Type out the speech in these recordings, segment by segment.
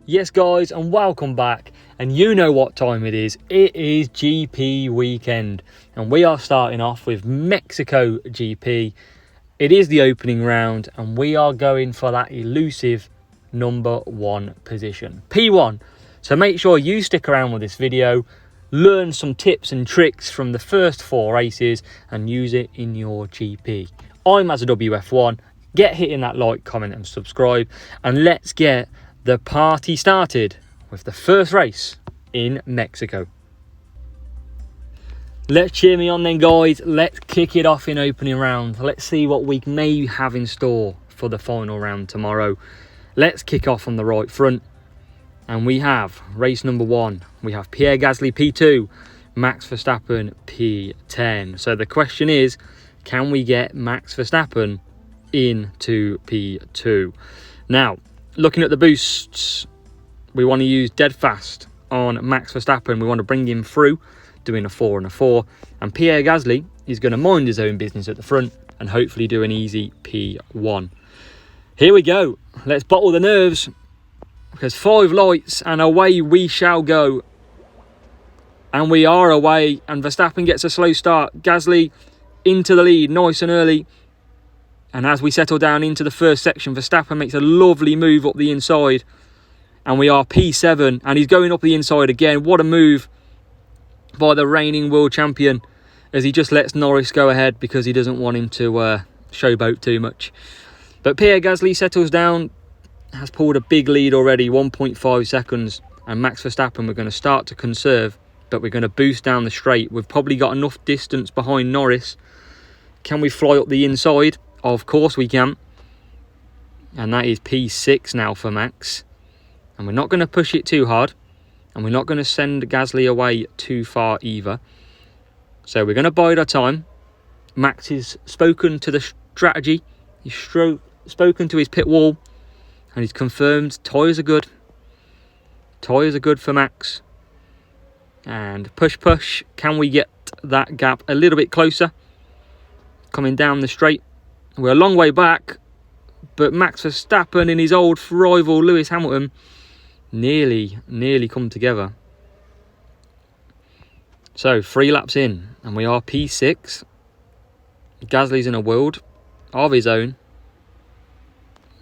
Yes guys, and welcome back, and you know what time it is. It is GP weekend and we are starting off with Mexico GP. It is the opening round and we are going for that elusive number 1 position, P1. So make sure you stick around with this video, learn some tips and tricks from the first 4 races and use it in your GP. I'm as a WF1. Get hitting that like, comment and subscribe, and let's get the party started with the first race in Mexico. Let's cheer me on then, guys. Let's kick it off in opening round. Let's see what we may have in store for the final round tomorrow. Let's kick off on the right front. And we have race number 1. We have Pierre Gasly P2, Max Verstappen P10. So the question is, can we get Max Verstappen into P2? Now, looking at the boosts, we want to use dead fast on Max Verstappen. We want to bring him through, doing a 4 and a 4. And Pierre Gasly is going to mind his own business at the front and hopefully do an easy P1. Here we go. Let's bottle the nerves, because 5 lights and away we shall go. And we are away, and Verstappen gets a slow start. Gasly into the lead nice and early. And as we settle down into the first section, Verstappen makes a lovely move up the inside. And we are P7. And he's going up the inside again. What a move by the reigning world champion, as he just lets Norris go ahead because he doesn't want him to showboat too much. But Pierre Gasly settles down, has pulled a big lead already, 1.5 seconds. And Max Verstappen, we're going to start to conserve, but we're going to boost down the straight. We've probably got enough distance behind Norris. Can we fly up the inside? Of course we can. And that is P6 now for Max. And we're not going to push it too hard. And we're not going to send Gasly away too far either. So we're going to bide our time. Max has spoken to the strategy. He's spoken to his pit wall. And he's confirmed tyres are good. Tyres are good for Max. And push. Can we get that gap a little bit closer? Coming down the straight. We're a long way back, but Max Verstappen and his old rival Lewis Hamilton nearly come together. So 3 laps in and we are P6. Gasly's in a world of his own,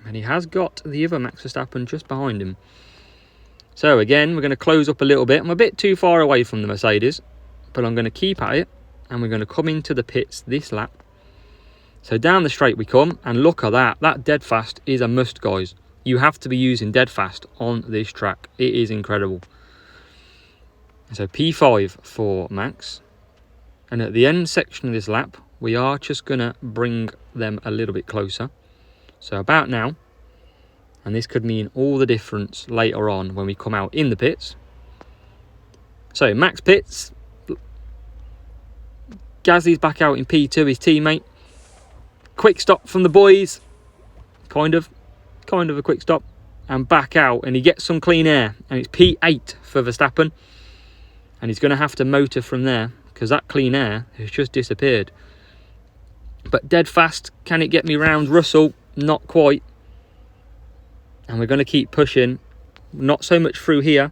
and he has got the other Max Verstappen just behind him. So again, we're going to close up a little bit. I'm a bit too far away from the Mercedes, but I'm going to keep at it, and we're going to come into the pits this lap. So down the straight we come, and look at that. That dead fast is a must, guys. You have to be using dead fast on this track. It is incredible. So P5 for Max. And at the end section of this lap, we are just going to bring them a little bit closer. So about now. And this could mean all the difference later on when we come out in the pits. So Max pits. Gasly's back out in P2, his teammate. Quick stop from the boys, kind of a quick stop, and back out, and he gets some clean air, and it's P8 for Verstappen, and he's going to have to motor from there because that clean air has just disappeared. But dead fast, can it get me round Russell? Not quite, and we're going to keep pushing, not so much through here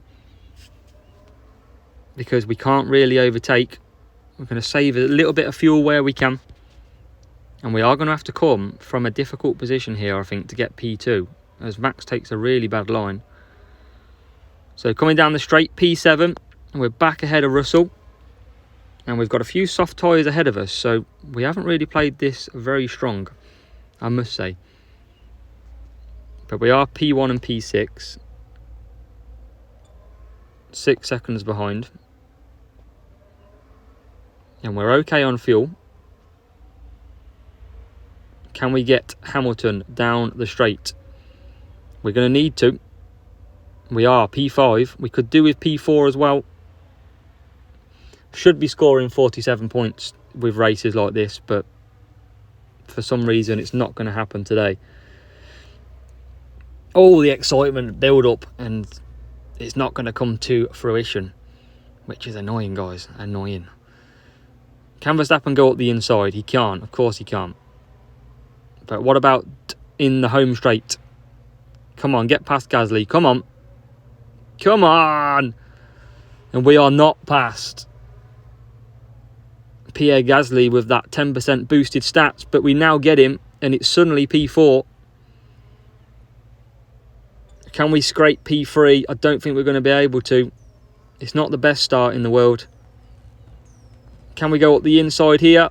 because we can't really overtake. We're going to save a little bit of fuel where we can. And we are going to have to come from a difficult position here, I think, to get P2, as Max takes a really bad line. So coming down the straight, P7, and we're back ahead of Russell. And we've got a few soft tyres ahead of us, so we haven't really played this very strong, I must say. But we are P1 and P6. 6 seconds behind. And we're okay on fuel. Can we get Hamilton down the straight? We're going to need to. We are P5. We could do with P4 as well. Should be scoring 47 points with races like this, but for some reason it's not going to happen today. All the excitement build up and it's not going to come to fruition, which is annoying, guys. Annoying. Can Verstappen go up the inside? He can't. Of course he can't. But what about in the home straight? Come on, get past Gasly. Come on. Come on! And we are not past Pierre Gasly with that 10% boosted stats, but we now get him, and it's suddenly P4. Can we scrape P3? I don't think we're going to be able to. It's not the best start in the world. Can we go up the inside here?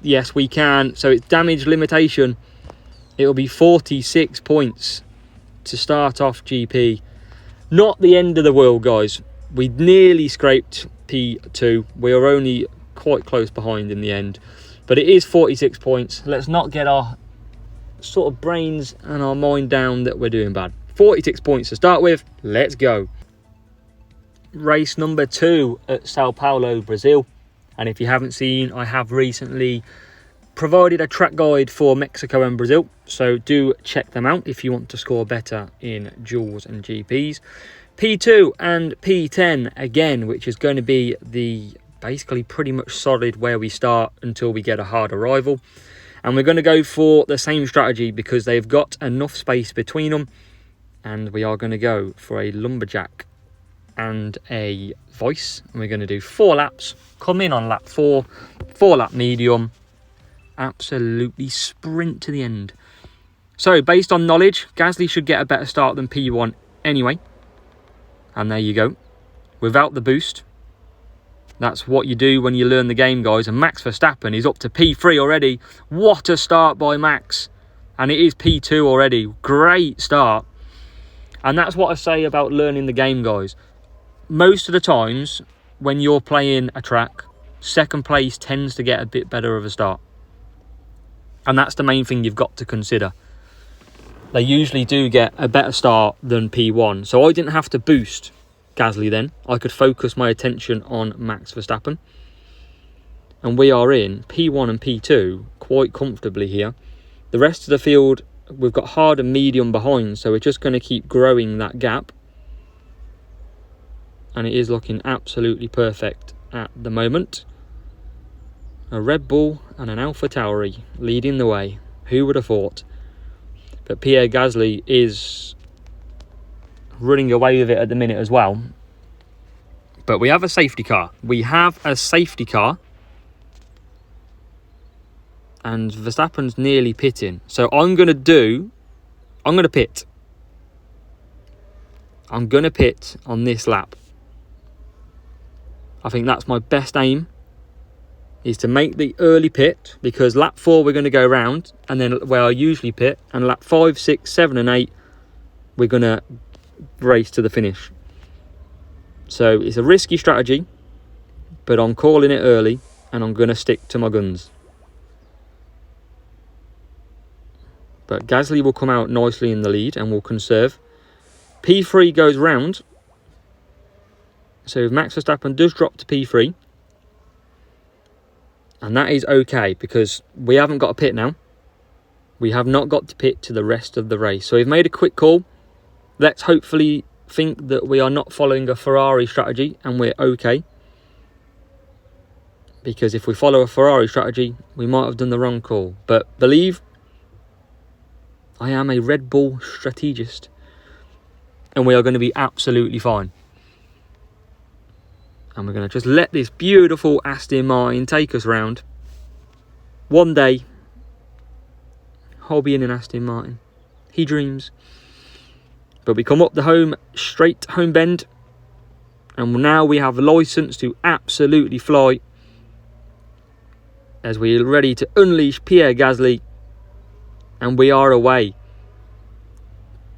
Yes, we can. So it's damage limitation. It'll be 46 points to start off GP. Not the end of the world, guys. We nearly scraped P2. We are only quite close behind in the end. But it is 46 points. Let's not get our sort of brains and our mind down that we're doing bad. 46 points to start with. Let's go. Race number 2 at Sao Paulo, Brazil. And if you haven't seen, I have recently provided a track guide for Mexico and Brazil. So do check them out if you want to score better in duels and GPs. P2 and P10 again, which is going to be the basically pretty much solid where we start until we get a harder rival. And we're going to go for the same strategy because they've got enough space between them. And we are going to go for a lumberjack and a voice. And we're going to do 4 laps. Come in on lap 4. 4 lap medium. Absolutely sprint to the end. So, based on knowledge, Gasly should get a better start than P1 anyway. And there you go. Without the boost. That's what you do when you learn the game, guys. And Max Verstappen is up to P3 already. What a start by Max. And it is P2 already. Great start. And that's what I say about learning the game, guys. Most of the times, when you're playing a track, second place tends to get a bit better of a start. And that's the main thing you've got to consider. They usually do get a better start than P1. So I didn't have to boost Gasly then. I could focus my attention on Max Verstappen. And we are in P1 and P2 quite comfortably here. The rest of the field, we've got hard and medium behind, so we're just going to keep growing that gap. And it is looking absolutely perfect at the moment. A Red Bull and an AlphaTauri leading the way. Who would have thought? But Pierre Gasly is running away with it at the minute as well. But we have a safety car. We have a safety car. And Verstappen's nearly pitting. So I'm going to pit. I'm going to pit on this lap. I think that's my best aim. Is to make the early pit. Because lap 4 we're going to go round. And then where I usually pit. And lap 5, 6, 7 and 8 we're going to race to the finish. So it's a risky strategy. But I'm calling it early. And I'm going to stick to my guns. But Gasly will come out nicely in the lead and will conserve. P3 goes round. So if Max Verstappen does drop to P3. And that is okay because we haven't got a pit now. We have not got to pit to the rest of the race. So we've made a quick call. Let's hopefully think that we are not following a Ferrari strategy and we're okay. Because if we follow a Ferrari strategy, we might have done the wrong call. But believe I am a Red Bull strategist. And we are going to be absolutely fine. And we're going to just let this beautiful Aston Martin take us round. One day, I'll be in an Aston Martin. He dreams. But we come up the straight home bend. And now we have a licence to absolutely fly. As we're ready to unleash Pierre Gasly. And we are away.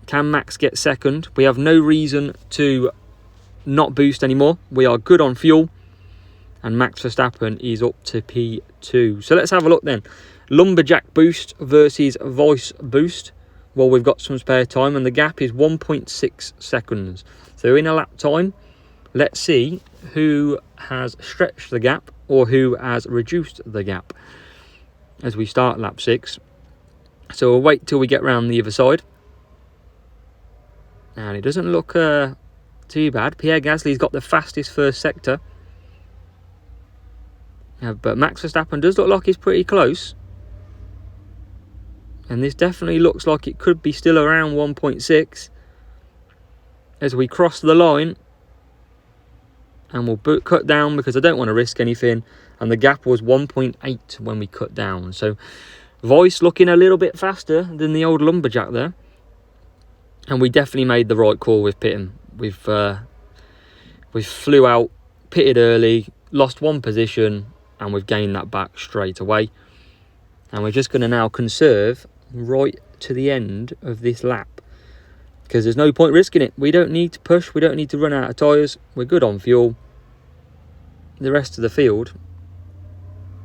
Can Max get second? We have no reason to not boost anymore. We are good on fuel. And Max Verstappen is up to P2. So let's have a look then. Lumberjack boost versus voice boost. Well, we've got some spare time. And the gap is 1.6 seconds. So in a lap time, let's see who has stretched the gap. Or who has reduced the gap. As we start lap 6. So we'll wait till we get round the other side. And it doesn't look too bad. Pierre Gasly's got the fastest first sector. But Max Verstappen does look like he's pretty close. And this definitely looks like it could be still around 1.6. as we cross the line, and we'll cut down because I don't want to risk anything. And the gap was 1.8 when we cut down. So Voice looking a little bit faster than the old lumberjack there. And we definitely made the right call with pitting. We flew out, pitted early, lost one position, and we've gained that back straight away. And we're just going to now conserve right to the end of this lap, because there's no point risking it. We don't need to push. We don't need to run out of tyres. We're good on fuel. The rest of the field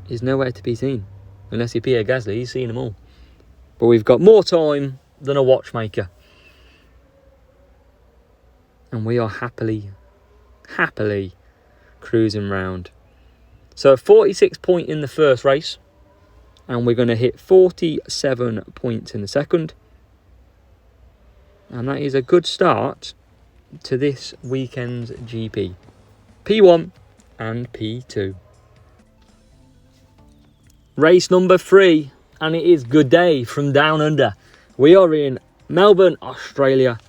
is nowhere to be seen. Unless you're Pierre Gasly, he's seen them all. But we've got more time than a watchmaker. And we are happily cruising round. So 46 point in the first race. And we're going to hit 47 points in the second. And that is a good start to this weekend's GP. P1 and P2. Race number 3. And it is Good Day from Down Under. We are in Melbourne, Australia.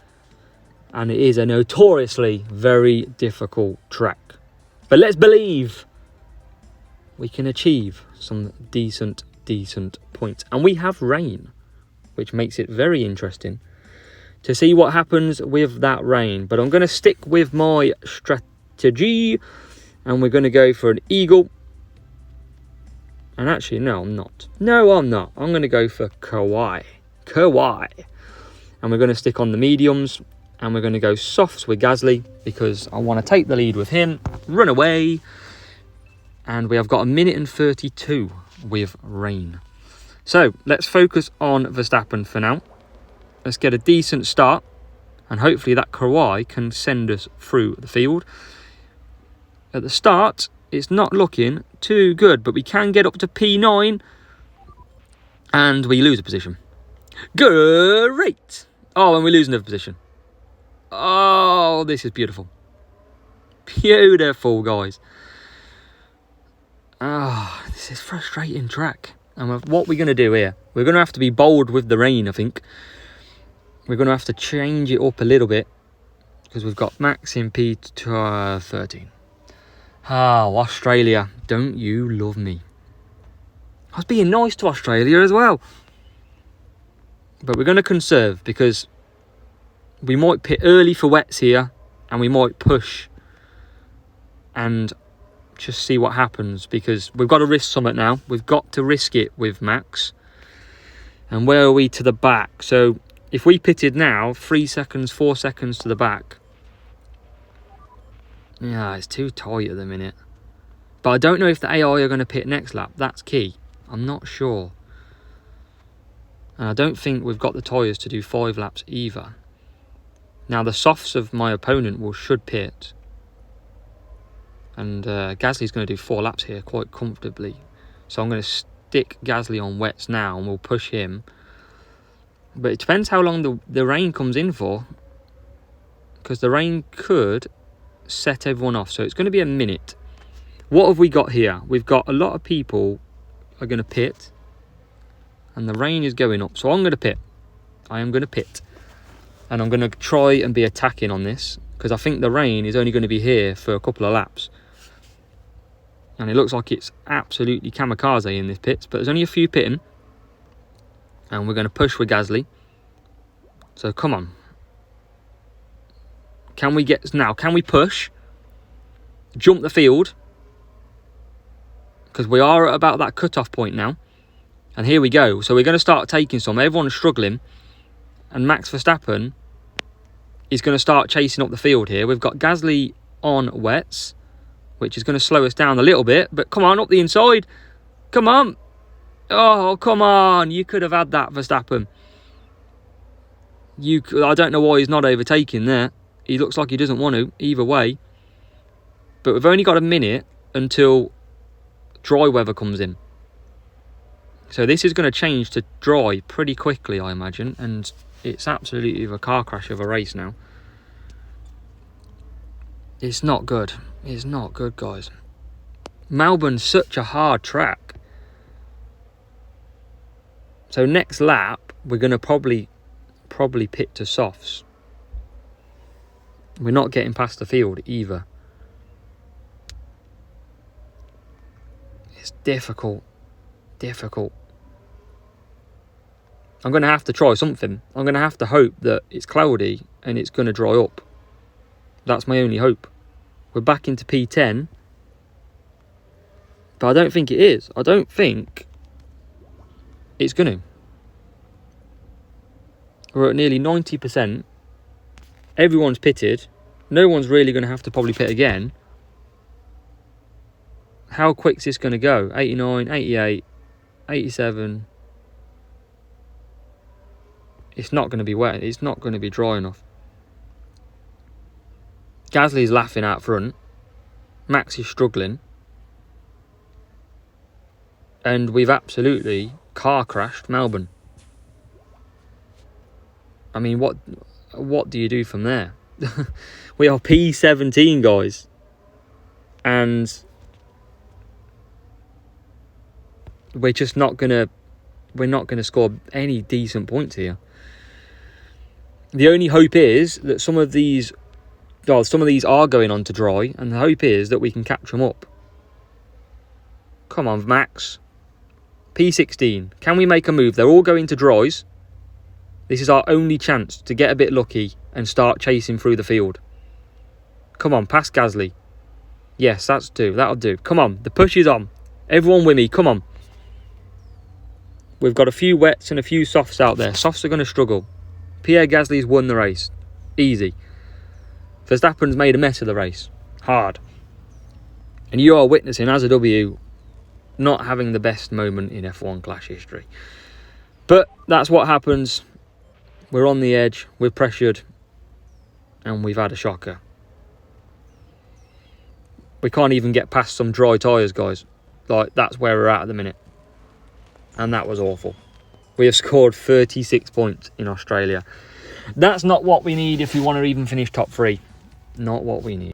And it is a notoriously very difficult track. But let's believe we can achieve some decent points. And we have rain, which makes it very interesting to see what happens with that rain. But I'm going to stick with my strategy, and we're going to go for an eagle. And actually, no, I'm not. I'm going to go for Kauai. And we're going to stick on the mediums, and we're going to go softs with Gasly, because I want to take the lead with him, run away. And we have got 1 minute and 32 with rain. So let's focus on Verstappen for now. Let's get a decent start, and hopefully that Kauai can send us through the field. At the start, it's not looking too good, but we can get up to P9, and we lose a position. Great! Oh, and we lose another position. Oh, this is beautiful. Beautiful, guys. This is frustrating track. And what we're going to do here, we're going to have to be bold with the rain, I think. We're going to have to change it up a little bit, because we've got Max in P13. Oh, Australia, don't you love me? I was being nice to Australia as well. But we're going to conserve, because we might pit early for wets here, and we might push and just see what happens, because we've got to risk something now. We've got to risk it with Max. And where are we to the back? So if we pitted now, 3 seconds, 4 seconds to the back. Yeah, it's too tight at the minute. But I don't know if the AI are going to pit next lap. That's key. I'm not sure. And I don't think we've got the tyres to do 5 laps either. Now the softs of my opponent should pit. And Gasly's going to do 4 laps here quite comfortably. So I'm going to stick Gasly on wets now, and we'll push him. But it depends how long the rain comes in for, because the rain could set everyone off. So it's going to be a minute. What have we got here? We've got a lot of people are going to pit, and the rain is going up. So I'm going to pit. I am going to pit. And I'm going to try and be attacking on this, because I think the rain is only going to be here for a couple of laps. And it looks like it's absolutely kamikaze in this pit, but there's only a few pitting. And we're going to push with Gasly. So come on. Can we push? Jump the field. Because we are at about that cut-off point now. And here we go. So we're going to start taking some. Everyone's struggling. And Max Verstappen is going to start chasing up the field here. We've got Gasly on wets, which is going to slow us down a little bit. But come on, up the inside. Come on. Oh, come on. You could have had that, Verstappen. I don't know why he's not overtaking there. He looks like he doesn't want to, either way. But we've only got a minute until dry weather comes in. So this is going to change to dry pretty quickly, I imagine. And it's absolutely a car crash of a race now. It's not good. It's not good, guys. Melbourne's such a hard track. So next lap, we're going to probably pit to softs. We're not getting past the field either. It's difficult. Difficult. I'm going to have to try something. I'm going to have to hope that it's cloudy and it's going to dry up. That's my only hope. We're back into P10. But I don't think it is. I don't think it's going to. We're at nearly 90%. Everyone's pitted. No one's really going to have to probably pit again. How quick's this going to go? 89, 88, 87. It's not going to be wet. It's not going to be dry enough. Gasly's laughing out front. Max is struggling. And we've absolutely car crashed Melbourne. I mean, what do you do from there? We are P17, guys. And we're just not gonna score any decent points here. The only hope is that some of these are going on to dry, and the hope is that we can catch them up. Come on, Max. P16. Can we make a move? They're all going to dries. This is our only chance to get a bit lucky and start chasing through the field. Come on, past Gasly. Yes, that'll do. Come on, the push is on. Everyone with me, come on. We've got a few wets and a few softs out there. Softs are going to struggle. Pierre Gasly's won the race. Easy. Verstappen's made a mess of the race. Hard. And you are witnessing, as a W, not having the best moment in F1 Clash history. But that's what happens. We're on the edge, we're pressured, and we've had a shocker. We can't even get past some dry tyres, guys. Like, that's where we're at the minute. And that was awful. We have scored 36 points in Australia. That's not what we need if we want to even finish top 3. Not what we need.